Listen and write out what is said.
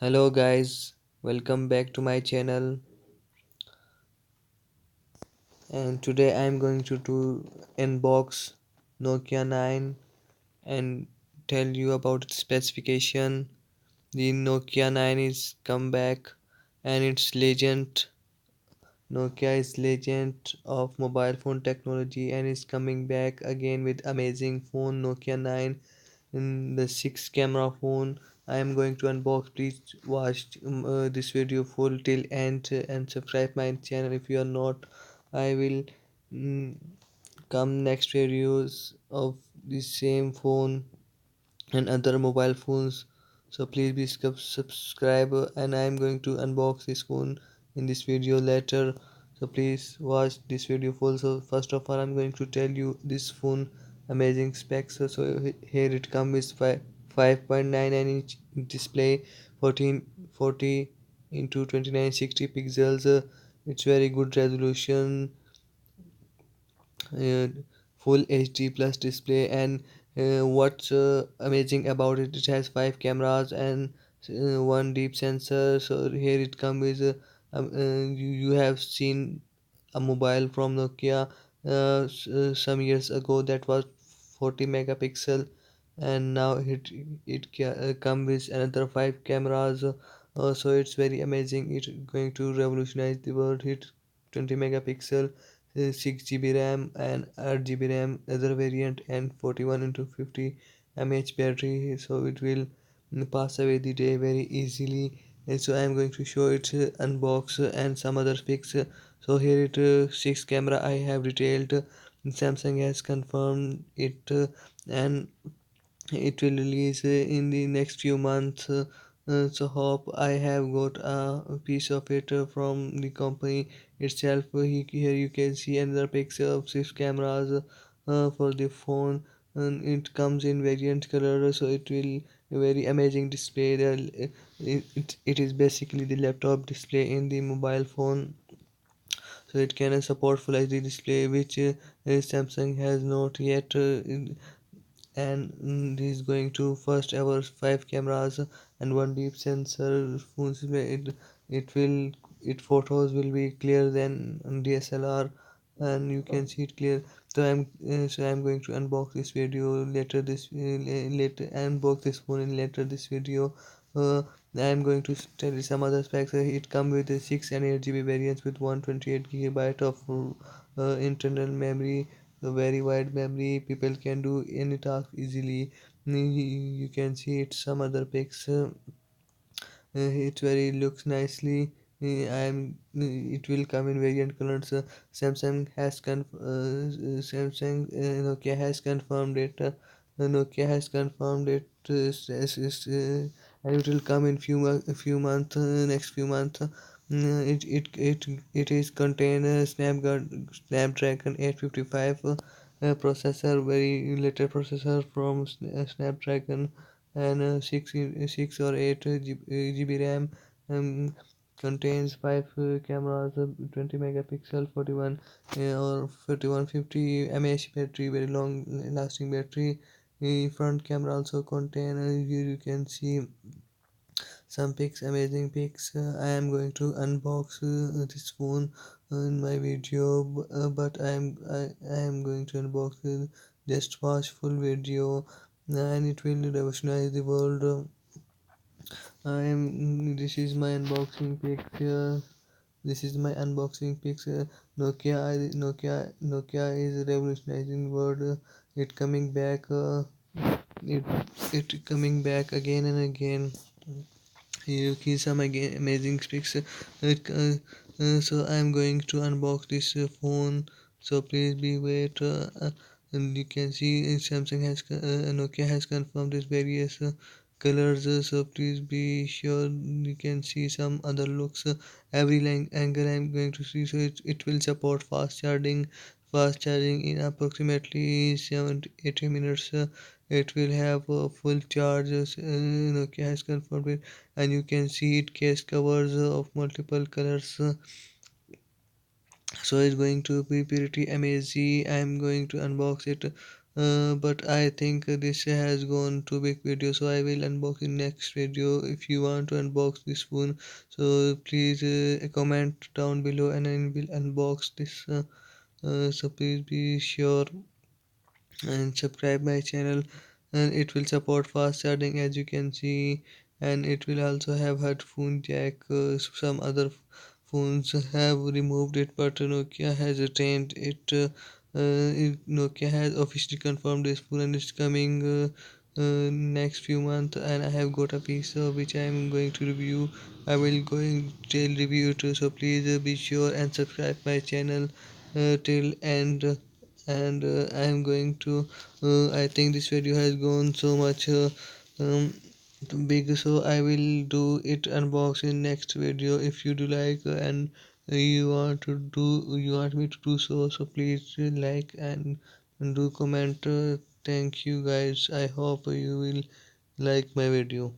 Hello guys, welcome back to my channel, and today I am going to unbox Nokia 9 and tell you about its specification. The Nokia 9 is come back and its legend. Nokia is legend of mobile phone technology and is coming back again with amazing phone Nokia 9 in the 6 camera phone. I am going to unbox. Please watch this video full till end and subscribe my channel if you are not. I will mm, come next videos of the same phone and other mobile phones. So please be subscribe and I am going to unbox this phone in this video later. So please watch this video full. So first of all I'm going to tell you this phone amazing specs. Here it comes with 5.99 inch display, 1440 into 2960 pixels. It's very good resolution, uh, full HD plus display, and what's amazing about it, it has five cameras and one deep sensor. So here it comes with you have seen a mobile from Nokia some years ago that was 40 megapixel, and now it come with another five cameras. So it's very amazing. It's going to revolutionize the world. It 20 megapixel, 6 GB RAM and 8 GB RAM other variant, and 41 into 50 mAh battery. So it will pass away the day very easily. And so I am going to show it unbox and some other pics. So here it six camera I have detailed. Samsung has confirmed it, and it will release in the next few months. So hope I have got a piece of it from the company itself. Here you can see another picture of six cameras for the phone, and it comes in variant color. So it will a very amazing display. It is basically the laptop display in the mobile phone. So it can support full HD display, which Samsung has not yet. And this is going to first ever five cameras and one deep sensor phones. It will it photos will be clearer than DSLR, and you can see it clear. So I'm going to unbox this video later. Later unbox this phone in later this video. I'm going to tell you some other specs. It comes with a 6 and 8 GB variants with 128 gigabyte of internal memory, a very wide memory. People can do any task easily. You can see it some other pics. It very looks nicely. It will come in variant colors. Nokia has confirmed it. Nokia has confirmed it. And it will come in few months. Next few months. It is contain a Snapdragon 855 processor, very later processor from Snapdragon, and 6 or 8 GB RAM. um, Contains five cameras, 20 megapixel, 41 or 4150 mAh battery, very long lasting battery. Front camera also contain, here you can see some pics, amazing pics. I am going to unbox this phone in my video, but I am going to unbox it. Just watch full video, and it will revolutionize the world. This is my unboxing picture. This is my unboxing picture. Nokia is revolutionizing world. It coming back. It it coming back again and again. You see some again amazing specs. So I'm going to unbox this phone. So please be wait. And you can see Nokia has confirmed this various colors. So please be sure. You can see some other looks. Every angle I'm going to see. So it will support fast charging in approximately 70 80 minutes. It will have full charges. Nokia has confirmed it, and you can see it case covers of multiple colors. So it's going to be pretty amazing. I'm going to unbox it. but I think this has gone too big video, so I will unbox in next video. If you want to unbox this phone, so please comment down below and I will unbox this. So please be sure and subscribe my channel, and it will support fast charging as you can see, and it will also have headphone jack. Some other phones have removed it, but Nokia has retained it. Nokia has officially confirmed this phone and it's coming next few months, and I have got a piece which I am going to review. I will going to review it, so please be sure and subscribe my channel till end. And I am going to I think this video has gone so much um, big, so I will do it unbox in next video. If you do like and you want me to do so, so please like and do comment. Thank you guys, I hope you will like my video.